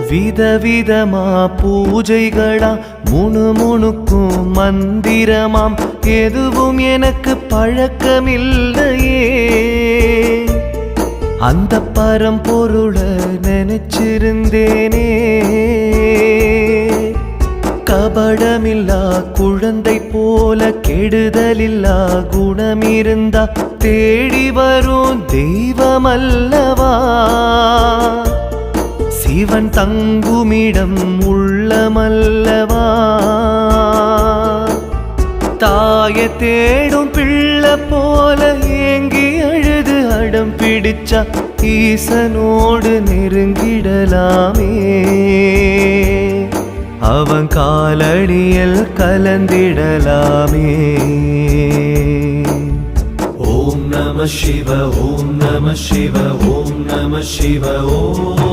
விதவிதமா பூஜைகளா முணுமுணுக்கும் மந்திரமாம் எதுவும் எனக்கு பழக்கமில்லையே. அந்த பரம்பொருளை நினைச்சிருந்தேனே. கபடமில்லா குழந்தை போல கெடுதலில்லா குணமிருந்தா தேடி வரும் தெய்வமல்லவா. சிவன் தங்குமிடம் உள்ளமல்லவா. தாய தேடும் பிள்ளை போல ஏங்கி அழுது அடம் பிடிச்சா ஈசனோடு நெருங்கிடலாமே. அவன் காலடியில் கலந்திடலாமே. ஓம் நம சிவ ஓம் நம சிவ ஓம் நம சிவ ஓம்.